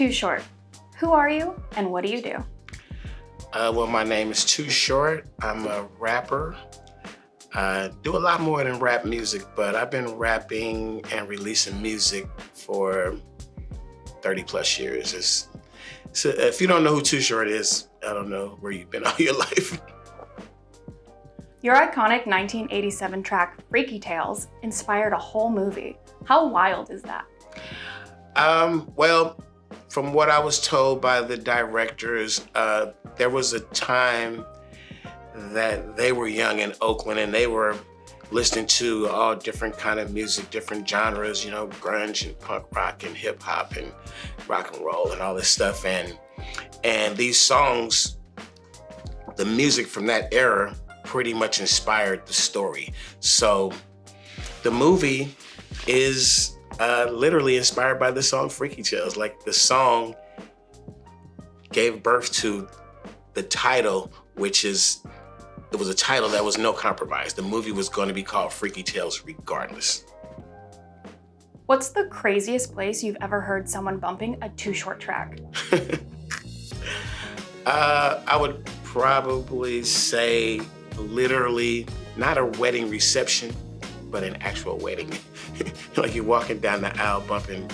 Too Short. Who are you and what do you do? Well, my name is Too Short. I'm a rapper. I do a lot more than rap music, but I've been rapping and releasing music for 30 plus years. So if you don't know who Too Short is, I don't know where you've been all your life. Your iconic 1987 track, Freaky Tales, inspired a whole movie. How wild is that? Well, from what I was told by the directors, there was a time that they were young in Oakland and they were listening to all different kind of music, different genres, you know, grunge and punk rock and hip hop and rock and roll and all this stuff. And these songs, the music from that era pretty much inspired the story. So the movie is literally inspired by the song Freaky Tales. Like the song gave birth to the title, it was a title that was no compromise. The movie was going to be called Freaky Tales regardless. What's the craziest place you've ever heard someone bumping a Too Short track? I would probably say literally not a wedding reception, but an actual wedding. Like you're walking down the aisle bumping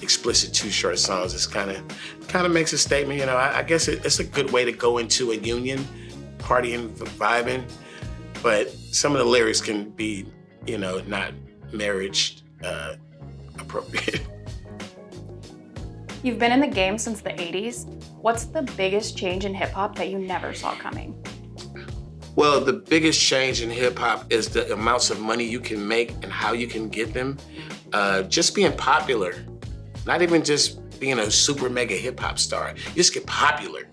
explicit Too Short songs. It's kind of makes a statement. You know, I guess it's a good way to go into a union, partying, vibing, but some of the lyrics can be, you know, not marriage appropriate. You've been in the game since the 80s. What's the biggest change in hip hop that you never saw coming? Well, the biggest change in hip hop is the amounts of money you can make and how you can get them. Just being popular, not even just being a super mega hip hop star. You just get popular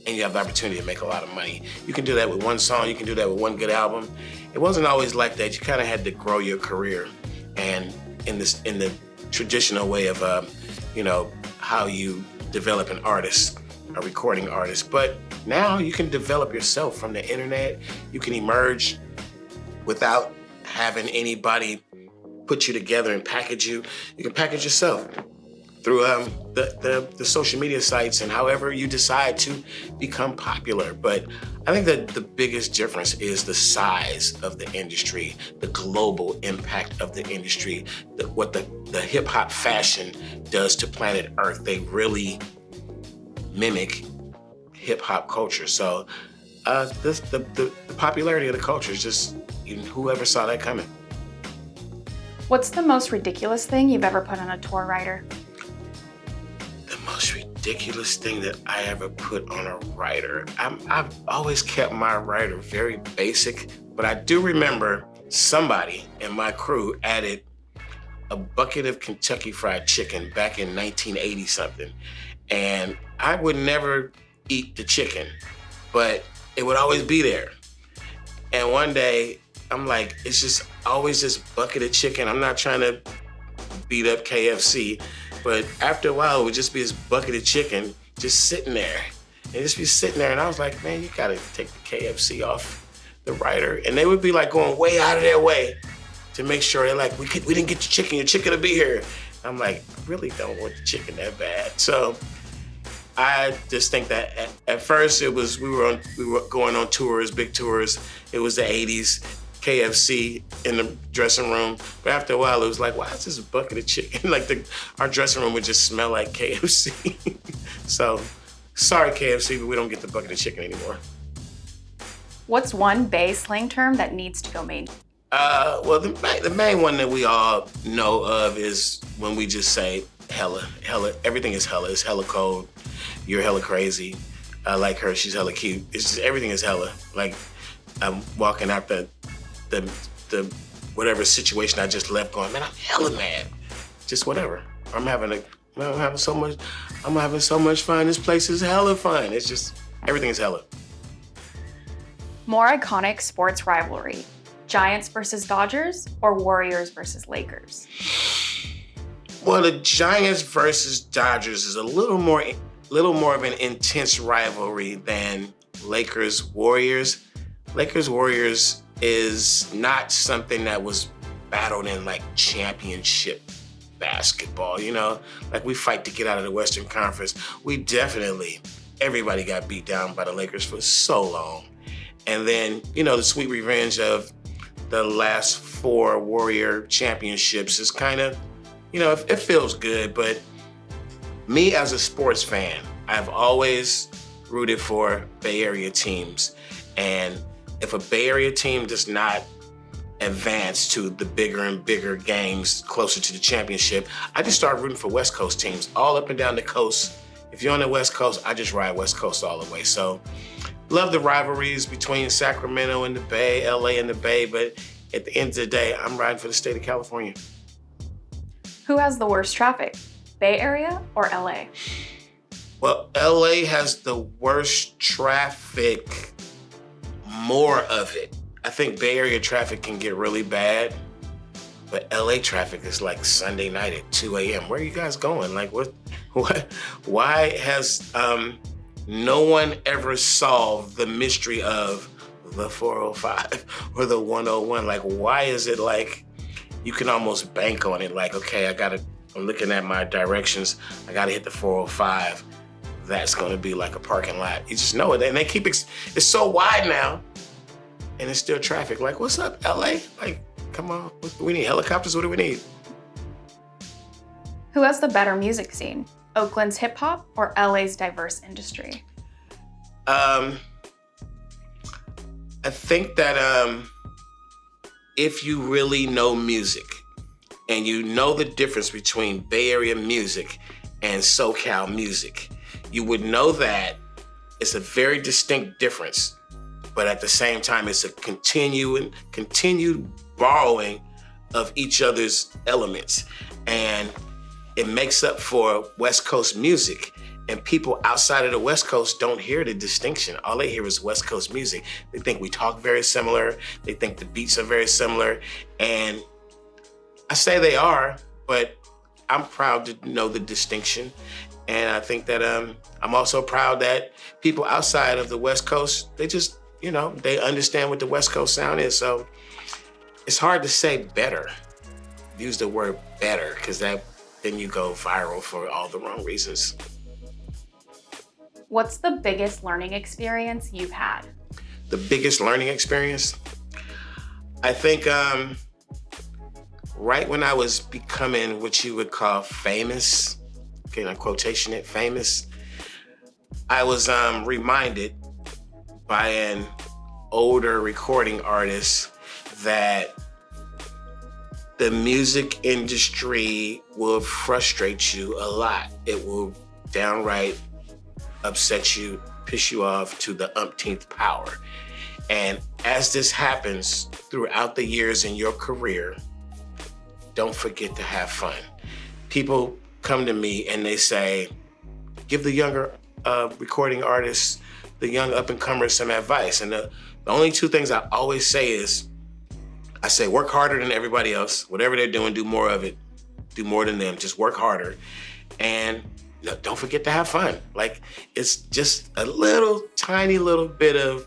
and you have the opportunity to make a lot of money. You can do that with one song, you can do that with one good album. It wasn't always like that. You kind of had to grow your career, and in the traditional way of you know, how you develop an artist, a recording artist. But now you can develop yourself from the internet. You can emerge without having anybody put you together and package you. You can package yourself through the social media sites and however you decide to become popular. But I think that the biggest difference is the size of the industry, the global impact of the industry, what the hip hop fashion does to planet Earth. They really mimic hip hop culture. So the popularity of the culture is just, whoever saw that coming. What's the most ridiculous thing you've ever put on a tour rider? The most ridiculous thing that I ever put on a rider. I've always kept my rider very basic, but I do remember somebody in my crew added a bucket of Kentucky Fried Chicken back in 1980 something. And I would never eat the chicken, but it would always be there. And one day, I'm like, it's just always this bucket of chicken. I'm not trying to beat up KFC, but after a while, it would just be this bucket of chicken just sitting there. And just be sitting there, and I was like, man, you gotta take the KFC off the rider. And they would be like going way out of their way to make sure they're like, we didn't get your chicken will be here. I'm like, I really don't want the chicken that bad. So I just think that at first it was, we were going on tours, big tours. It was the 80s, KFC in the dressing room. But after a while, it was like, why is this a bucket of chicken? Like our dressing room would just smell like KFC. So sorry, KFC, but we don't get the bucket of chicken anymore. What's one Bay slang term that needs to go main? Well, the main one that we all know of is when we just say hella, everything is hella. It's hella cold. You're hella crazy. I like her, she's hella cute. It's just, everything is hella. Like, I'm walking out the whatever situation I just left going, man, I'm hella mad. Just whatever. I'm having so much fun. This place is hella fun. It's just, everything is hella. More iconic sports rivalry, Giants versus Dodgers or Warriors versus Lakers? Well, the Giants versus Dodgers is a little more of an intense rivalry than Lakers Warriors. Lakers Warriors is not something that was battled in like championship basketball, like we fight to get out of the Western Conference. Everybody got beat down by the Lakers for so long. And then, the sweet revenge of the last 4 Warrior championships is kind of, it feels good. But me as a sports fan, I've always rooted for Bay Area teams. And if a Bay Area team does not advance to the bigger and bigger games closer to the championship, I just start rooting for West Coast teams all up and down the coast. If you're on the West Coast, I just ride West Coast all the way. So love the rivalries between Sacramento and the Bay, LA and the Bay, but at the end of the day, I'm riding for the state of California. Who has the worst traffic, Bay Area or LA? Well, LA has the worst traffic, more of it. I think Bay Area traffic can get really bad, but LA traffic is like Sunday night at 2 a.m. Where are you guys going? Like, what? Why has no one ever solved the mystery of the 405 or the 101? Like, why is it like you can almost bank on it? Like, okay, I'm looking at my directions. I gotta hit the 405. That's gonna be like a parking lot. You just know it. And they keep it's so wide now, and it's still traffic. Like, what's up, LA? Like, come on, we need helicopters, what do we need? Who has the better music scene, Oakland's hip hop or LA's diverse industry? I think that if you really know music and you know the difference between Bay Area music and SoCal music, you would know that it's a very distinct difference, but at the same time, it's a continued borrowing of each other's elements. And it makes up for West Coast music. And people outside of the West Coast don't hear the distinction. All they hear is West Coast music. They think we talk very similar. They think the beats are very similar. And I say they are, but I'm proud to know the distinction. And I think that I'm also proud that people outside of the West Coast, they just, they understand what the West Coast sound is. So it's hard to say better. Use the word better, because then you go viral for all the wrong reasons. What's the biggest learning experience you've had? The biggest learning experience? I think right when I was becoming what you would call famous, okay, in quotation it, famous, I was reminded by an older recording artist that the music industry will frustrate you a lot. It will downright upset you, piss you off to the umpteenth power. And as this happens throughout the years in your career, don't forget to have fun. People come to me and they say, give the younger recording artists, the young up-and-comers some advice. And the only 2 things I always say is, I say, work harder than everybody else. Whatever they're doing, do more of it. Do more than them, just work harder. And don't forget to have fun. Like, it's just a tiny little bit of,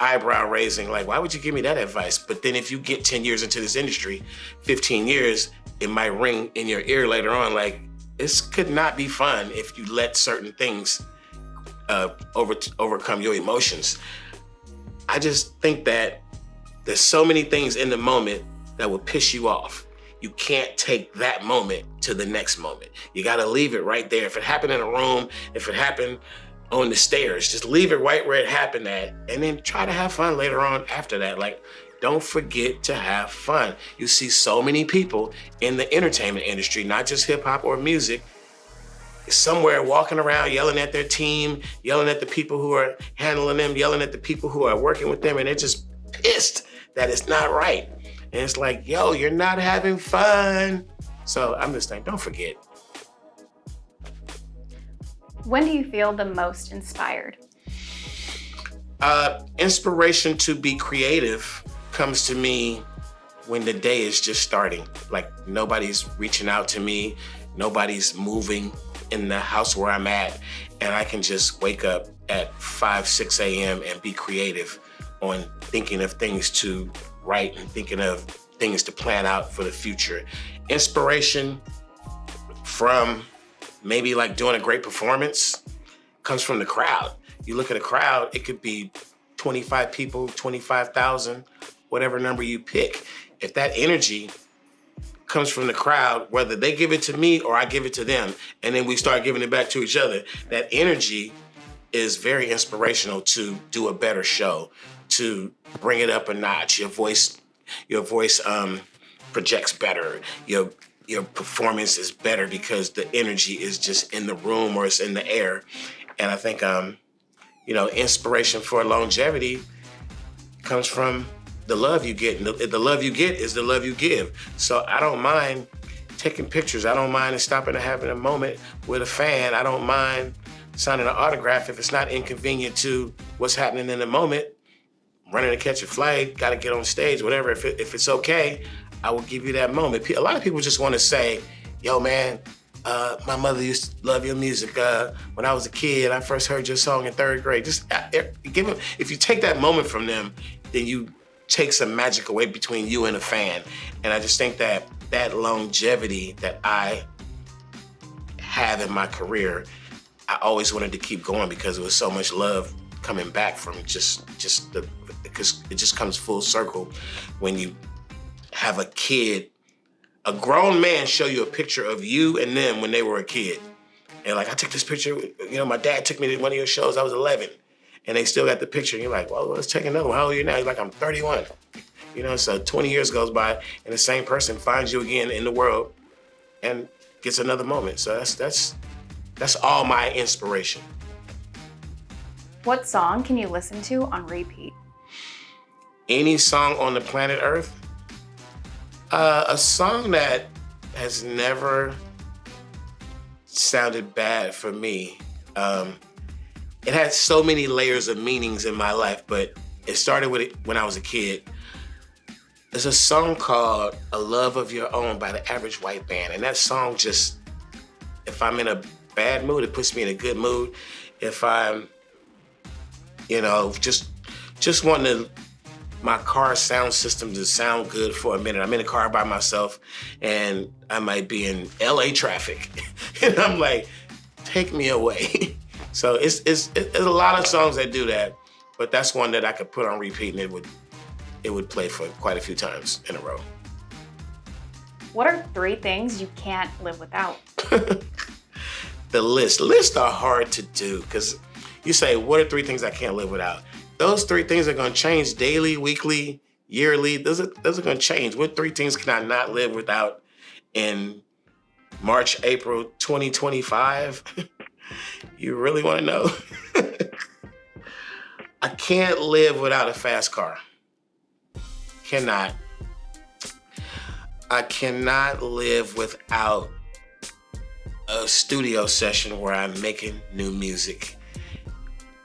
eyebrow raising. Like, why would you give me that advice? But then if you get 10 years into this industry, 15 years, it might ring in your ear later on. Like, this could not be fun if you let certain things overcome your emotions. I just think that there's so many things in the moment that will piss you off. You can't take that moment to the next moment. You gotta leave it right there. If it happened in a room, if it happened on the stairs, just leave it right where it happened at, and then try to have fun later on after that. Like, don't forget to have fun. You see so many people in the entertainment industry, not just hip hop or music, somewhere walking around yelling at their team, yelling at the people who are handling them, yelling at the people who are working with them, and they're just pissed that it's not right. And it's like, yo, you're not having fun. So I'm just saying, don't forget. When do you feel the most inspired? Inspiration to be creative comes to me when the day is just starting. Like, nobody's reaching out to me, nobody's moving in the house where I'm at, and I can just wake up at 5, 6 a.m. and be creative on thinking of things to write and thinking of things to plan out for the future. Inspiration from maybe like doing a great performance comes from the crowd. You look at a crowd, it could be 25 people, 25,000, whatever number you pick. If that energy comes from the crowd, whether they give it to me or I give it to them, and then we start giving it back to each other, that energy is very inspirational to do a better show, to bring it up a notch. Your voice projects better. Your performance is better because the energy is just in the room or it's in the air. And I think, inspiration for longevity comes from the love you get. And the love you get is the love you give. So I don't mind taking pictures. I don't mind stopping and having a moment with a fan. I don't mind signing an autograph if it's not inconvenient to what's happening in the moment. Running to catch a flight, got to get on stage, whatever. If it's okay, I will give you that moment. A lot of people just want to say, yo, man, my mother used to love your music. When I was a kid, I first heard your song in 3rd grade. Just give them, if you take that moment from them, then you take some magic away between you and a fan. And I just think that that longevity that I have in my career, I always wanted to keep going because there was so much love coming back from because it just comes full circle when you have a kid, a grown man show you a picture of you and them when they were a kid. And like, I took this picture, my dad took me to one of your shows, I was 11. And they still got the picture. And you're like, well, let's take another one. How old are you now? He's like, I'm 31. So 20 years goes by and the same person finds you again in the world and gets another moment. So that's all my inspiration. What song can you listen to on repeat? Any song on the planet Earth? A song that has never sounded bad for me. It had so many layers of meanings in my life, but it started with it when I was a kid. There's a song called A Love of Your Own by the Average White Band. And that song just, if I'm in a bad mood, it puts me in a good mood. If I'm, just wanting my car sound system to sound good for a minute. I'm in a car by myself and I might be in LA traffic. And I'm like, take me away. So it's a lot of songs that do that, but that's one that I could put on repeat and it would play for quite a few times in a row. What are 3 things you can't live without? The lists are hard to do because you say, what are 3 things I can't live without? Those 3 things are going to change daily, weekly, yearly. Those are going to change. What 3 things can I not live without in March, April 2025? You really want to know? I can't live without a fast car. Cannot. I cannot live without a studio session where I'm making new music.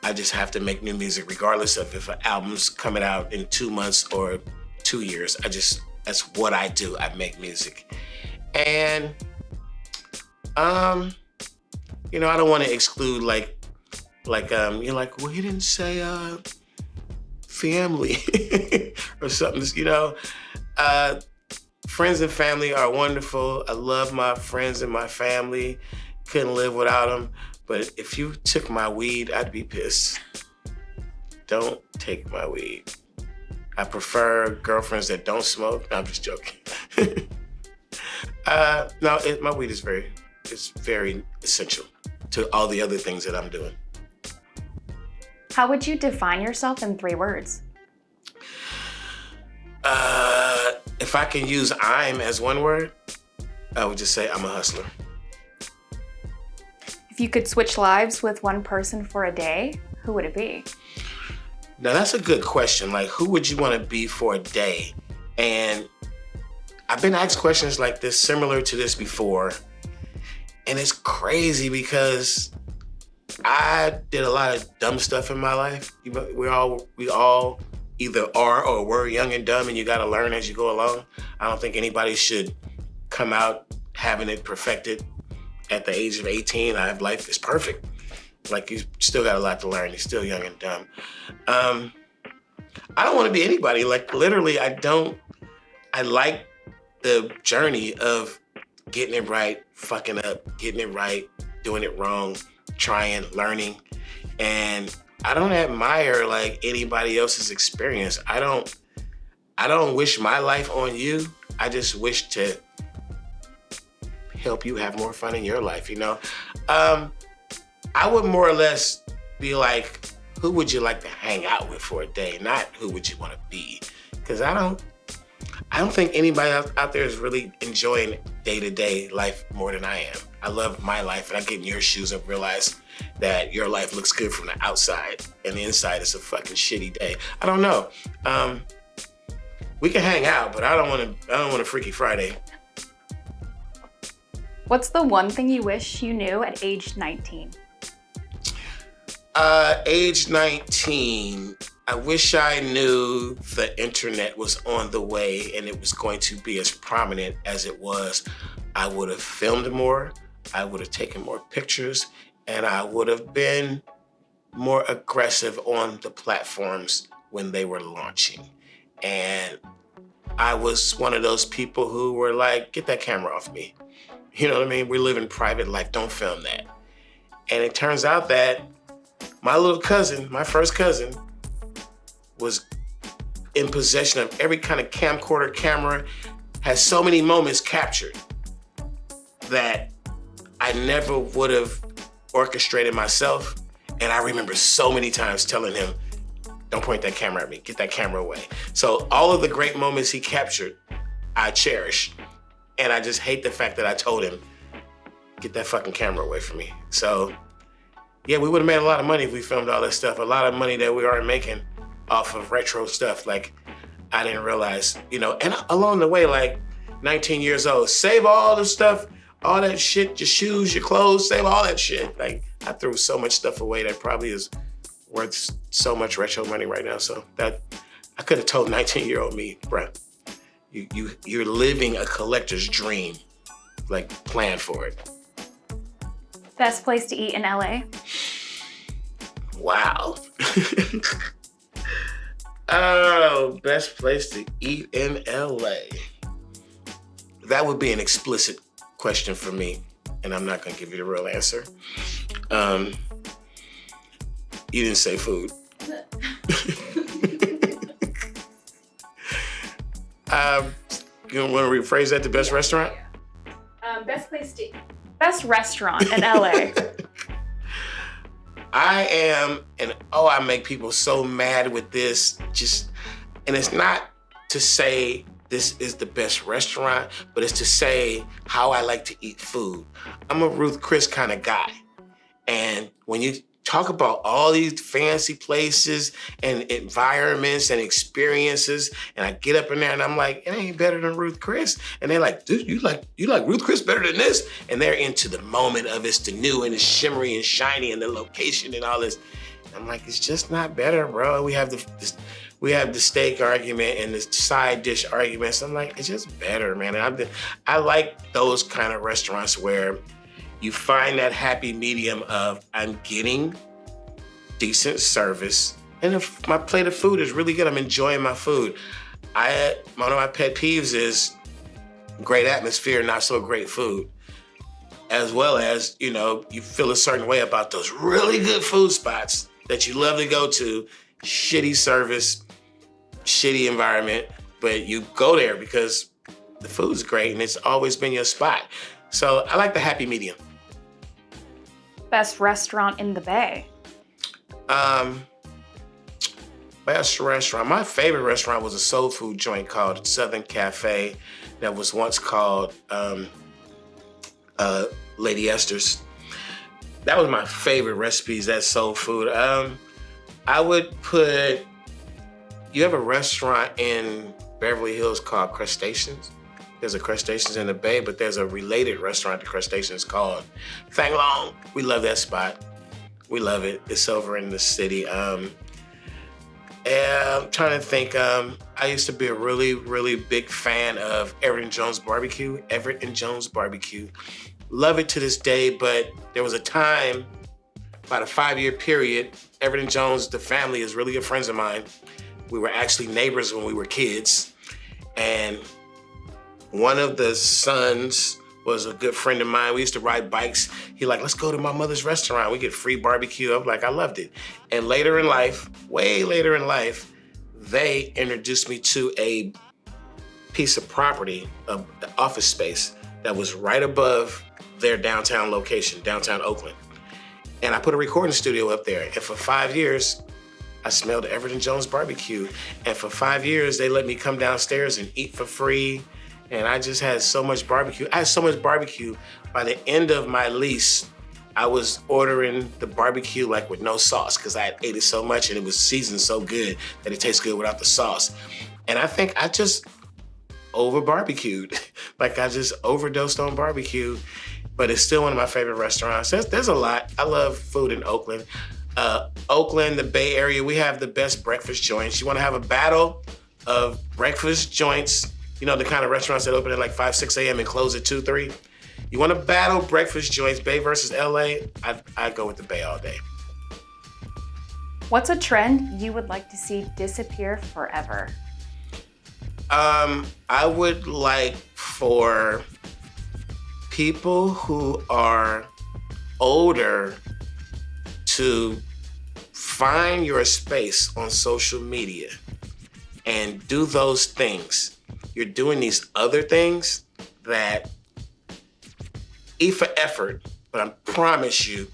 I just have to make new music regardless of if an album's coming out in 2 months or 2 years. That's what I do. I make music. And, I don't want to exclude you're like, well, you didn't say, family or something, friends and family are wonderful. I love my friends and my family. Couldn't live without them. But if you took my weed, I'd be pissed. Don't take my weed. I prefer girlfriends that don't smoke. No, I'm just joking. My weed is very essential to all the other things that I'm doing. How would you define yourself in 3 words? If I can use I'm as one word, I would just say I'm a hustler. If you could switch lives with one person for a day, who would it be? Now that's a good question. Like, who would you want to be for a day? And I've been asked questions like this, similar to this before. And it's crazy because I did a lot of dumb stuff in my life. We all either are or were young and dumb, and you got to learn as you go along. I don't think anybody should come out having it perfected at the age of 18. Life is perfect. Like, you still got a lot to learn. You're still young and dumb. I don't want to be anybody. Like, literally, I don't I like the journey of getting it right, fucking up, getting it right, doing it wrong, trying, learning. And I don't admire like anybody else's experience. I don't wish my life on you. I just wish to help you have more fun in your life, you know? I would more or less be like, who would you like to hang out with for a day? Not who would you want to be? Because I don't think anybody out there is really enjoying day-to-day life more than I am. I love my life, and I get in your shoes and realize that your life looks good from the outside, and the inside is a fucking shitty day. I don't know. We can hang out, but I don't want a Freaky Friday. What's the one thing you wish you knew at age 19? Age 19, I wish I knew the internet was on the way and it was going to be as prominent as it was. I would have filmed more, I would have taken more pictures, and I would have been more aggressive on the platforms when they were launching. And I was one of those people who were like, get that camera off me. You know what I mean? We live in private life, don't film that. And it turns out that my little cousin, my first cousin, was in possession of every kind of camcorder camera, has so many moments captured that I never would have orchestrated myself. And I remember so many times telling him, don't point that camera at me, get that camera away. So all of the great moments he captured, I cherish. And I just hate the fact that I told him, get that fucking camera away from me. So yeah, we would have made a lot of money if we filmed all this stuff. A lot of money that we aren't making off of retro stuff. Like, I didn't realize, you know, and along the way, like 19 years old, save all the stuff, all that shit, your shoes, your clothes, save all that shit. Like, I threw so much stuff away that probably is worth so much retro money right now. So that, I could have told 19-year-old me, bruh, you're living a collector's dream. Like, plan for it. Best place to eat in LA? Wow. Oh, best place to eat in LA. That would be an explicit question for me, and I'm not gonna give you the real answer. You didn't say food. You want to rephrase that to best restaurant? Best restaurant in LA. I make people so mad with this, and it's not to say this is the best restaurant, but it's to say how I like to eat food. I'm a Ruth Chris kind of guy. And when you talk about all these fancy places and environments and experiences, and I get up in there and I'm like, it ain't better than Ruth Chris. And they're like, dude, you like Ruth Chris better than this? And they're into the moment of it's the new and it's shimmery and shiny and the location and all this. I'm like, it's just not better, bro. We have the steak argument and the side dish arguments. I'm like, it's just better, man. And I like those kind of restaurants where you find that happy medium of I'm getting decent service, and if my plate of food is really good, I'm enjoying my food. One of my pet peeves is great atmosphere, not so great food. As well as, you know, you feel a certain way about those really good food spots that you love to go to, shitty service, shitty environment, but you go there because the food's great and it's always been your spot. So I like the happy medium. Best restaurant in the Bay? Best restaurant. My favorite restaurant was a soul food joint called Southern Cafe that was once called Lady Esther's. That was my favorite recipes, that soul food. I would put, you have a restaurant in Beverly Hills called Crustaceans. There's a Crustaceans in the Bay, but there's a related restaurant to Crustaceans called Fang Long. We love that spot. We love it. It's over in the city. And I'm trying to think, I used to be a really, really big fan of Everett and Jones Barbecue. Everett and Jones Barbecue. Love it to this day, but there was a time, about a 5-year period, Everett and Jones, the family, is really good friends of mine. We were actually neighbors when we were kids. And One of the sons was a good friend of mine. We used to ride bikes. He like, let's go to my mother's restaurant. We get free barbecue. I'm like, I loved it. And later in life, way later in life, they introduced me to a piece of property, of the office space that was right above their downtown location, downtown Oakland. And I put a recording studio up there. And for 5 years, I smelled Everett & Jones barbecue. And for 5 years, they let me come downstairs and eat for free. And I just had so much barbecue. I had so much barbecue. By the end of my lease, I was ordering the barbecue like with no sauce because I had ate it so much and it was seasoned so good that it tastes good without the sauce. And I think I just over barbecued. Like I just overdosed on barbecue, but it's still one of my favorite restaurants. There's a lot. I love food in Oakland. Oakland, the Bay Area, we have the best breakfast joints. You wanna have a battle of breakfast joints, you know, the kind of restaurants that open at like 5, 6 a.m. and close at 2, 3. You wanna battle breakfast joints, Bay versus LA? I'd go with the Bay all day. What's a trend you would like to see disappear forever? I would like for people who are older to find your space on social media and do those things. You're doing these other things that eat for effort, but I promise you,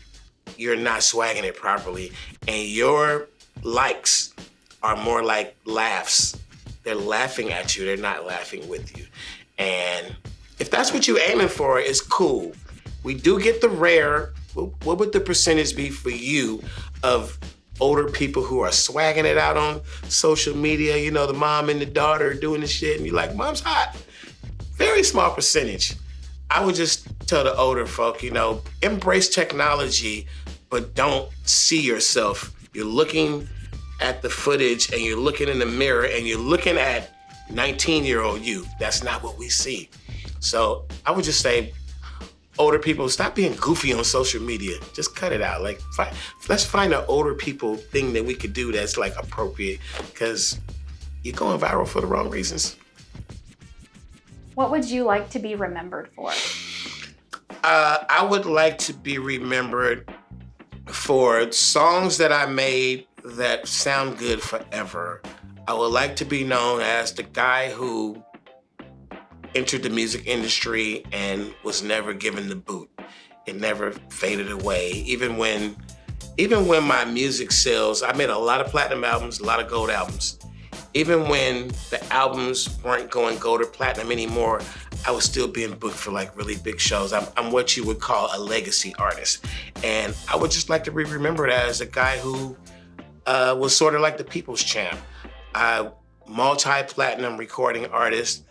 you're not swagging it properly. And your likes are more like laughs. They're laughing at you, they're not laughing with you. And if that's what you're aiming for, it's cool. We do get the rare, what would the percentage be for you of older people who are swagging it out on social media? You know, the mom and the daughter doing the shit and you're like, mom's hot. Very small percentage. I would just tell the older folk, you know, embrace technology, but don't see yourself. You're looking at the footage and you're looking in the mirror and you're looking at 19-year-old you. That's not what we see. So I would just say, older people, stop being goofy on social media. Just cut it out. Like, let's find an older people thing that we could do that's like appropriate, because you're going viral for the wrong reasons. What would you like to be remembered for? I would like to be remembered for songs that I made that sound good forever. I would like to be known as the guy who entered the music industry and was never given the boot. It never faded away. Even when my music sales, I made a lot of platinum albums, a lot of gold albums. Even when the albums weren't going gold or platinum anymore, I was still being booked for like really big shows. I'm what you would call a legacy artist. And I would just like to be remembered as a guy who was sort of like the people's champ. Multi-platinum recording artist,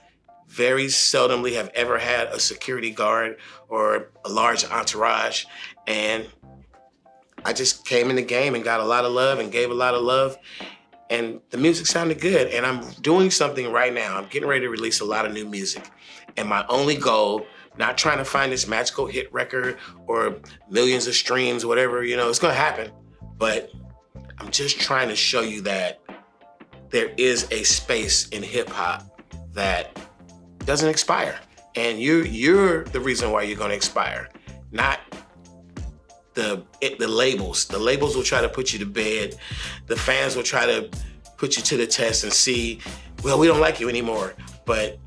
very seldomly have ever had a security guard or a large entourage. And I just came in the game and got a lot of love and gave a lot of love. And the music sounded good. And I'm doing something right now. I'm getting ready to release a lot of new music. And my only goal, not trying to find this magical hit record or millions of streams, whatever, you know, it's gonna happen. But I'm just trying to show you that there is a space in hip hop that doesn't expire. And you're the reason why you're gonna expire, not the labels. The labels will try to put you to bed. The fans will try to put you to the test and see, well, we don't like you anymore. But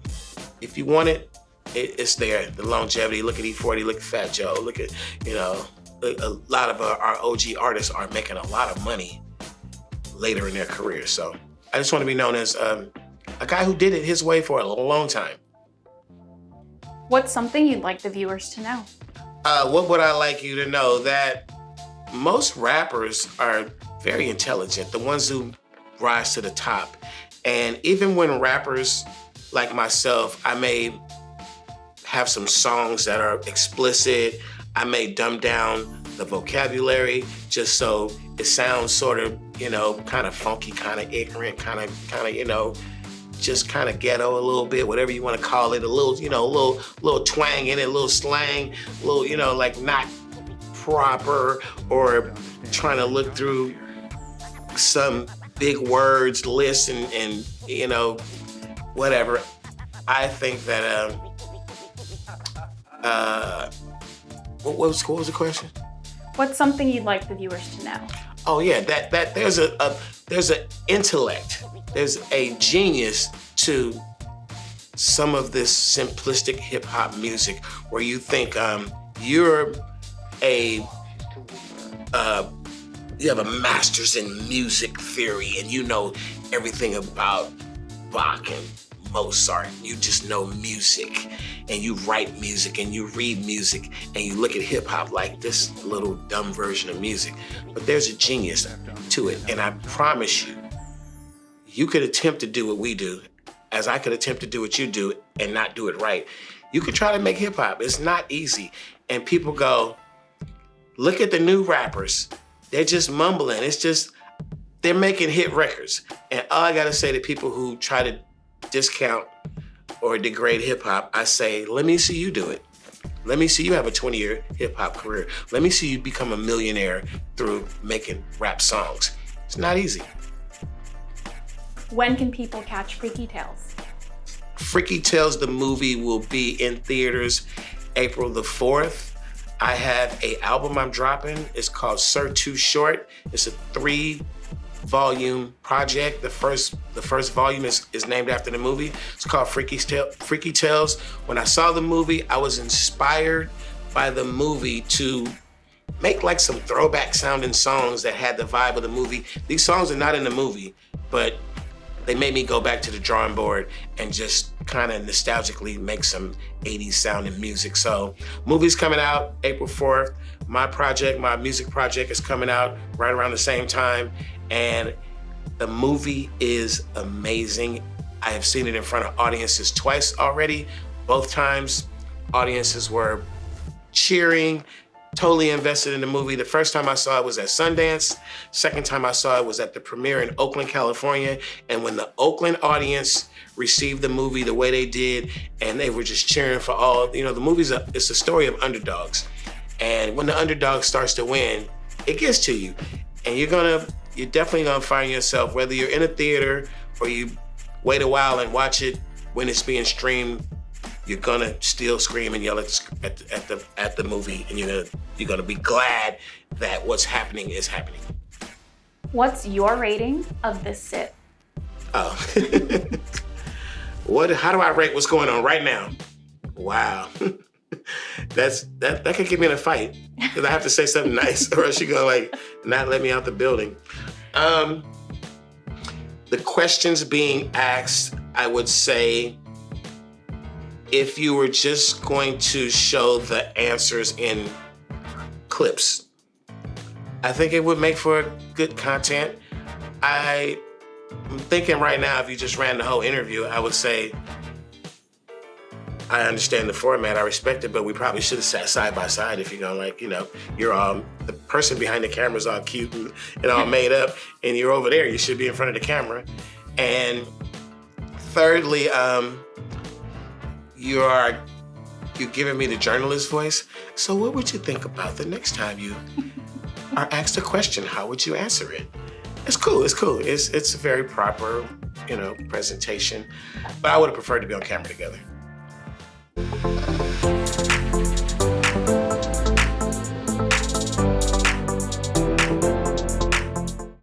if you want it, it's there. The longevity, look at E40, look at Fat Joe, look at, you know, a lot of our OG artists are making a lot of money later in their career. So I just want to be known as a guy who did it his way for a long time. What's something you'd like the viewers to know? What would I like you to know? That most rappers are very intelligent, the ones who rise to the top. And even when rappers like myself, I may have some songs that are explicit, I may dumb down the vocabulary just so it sounds sort of, you know, kind of funky, kind of ignorant, kind of, you know, just kind of ghetto a little bit, whatever you want to call it, a little, you know, a little twang in it, a little slang, a little, you know, like not proper, or trying to look through some big words list and you know, whatever. I think that what was the question? What's something you'd like the viewers to know? Oh yeah, that there's an intellect, there's a genius to some of this simplistic hip hop music where you think you're a you have a master's in music theory and you know everything about Bach and Mozart. You just know music and you write music and you read music and you look at hip hop like this little dumb version of music. But there's a genius to it. And I promise you, you could attempt to do what we do as I could attempt to do what you do and not do it right. You could try to make hip hop. It's not easy. And people go, look at the new rappers. They're just mumbling. It's just, they're making hit records. And all I gotta say to people who try to discount or degrade hip hop, I say, let me see you do it. Let me see you have a 20-year hip hop career. Let me see you become a millionaire through making rap songs. It's not easy. When can people catch Freaky Tales? Freaky Tales, the movie, will be in theaters April the 4th. I have an album I'm dropping. It's called Sir Too Short. It's a 3-volume project. The first volume is named after the movie. It's called Freaky Tales. When I saw the movie, I was inspired by the movie to make like some throwback sounding songs that had the vibe of the movie. These songs are not in the movie, but they made me go back to the drawing board and just kind of nostalgically make some 80s sounding music. So movie's coming out April 4th. My music project is coming out right around the same time. And the movie is amazing. I have seen it in front of audiences twice already. Both times audiences were cheering, totally invested in the movie. The first time I saw it was at Sundance. Second time I saw it was at the premiere in Oakland, California. And when the Oakland audience received the movie the way they did, and they were just cheering for all, the movie's it's a story of underdogs. And when the underdog starts to win, it gets to you. And you're definitely gonna find yourself, whether you're in a theater or you wait a while and watch it when it's being streamed, you're gonna still scream and yell at the movie, and you're gonna be glad that what's happening is happening. What's your rating of this sit? Oh, how do I rate what's going on right now? Wow, that could get me in a fight because I have to say something nice, or else she's gonna not let me out the building. The questions being asked, I would say, if you were just going to show the answers in clips, I think it would make for good content. I'm thinking right now, if you just ran the whole interview, I would say, I understand the format, I respect it, but we probably should have sat side by side if you're going you're all, the person behind the camera's all cute and all made up, and you're over there, you should be in front of the camera. And thirdly, you're giving me the journalist voice. So what would you think about the next time you are asked a question? How would you answer it? It's cool. It's a very proper, presentation. But I would have preferred to be on camera together.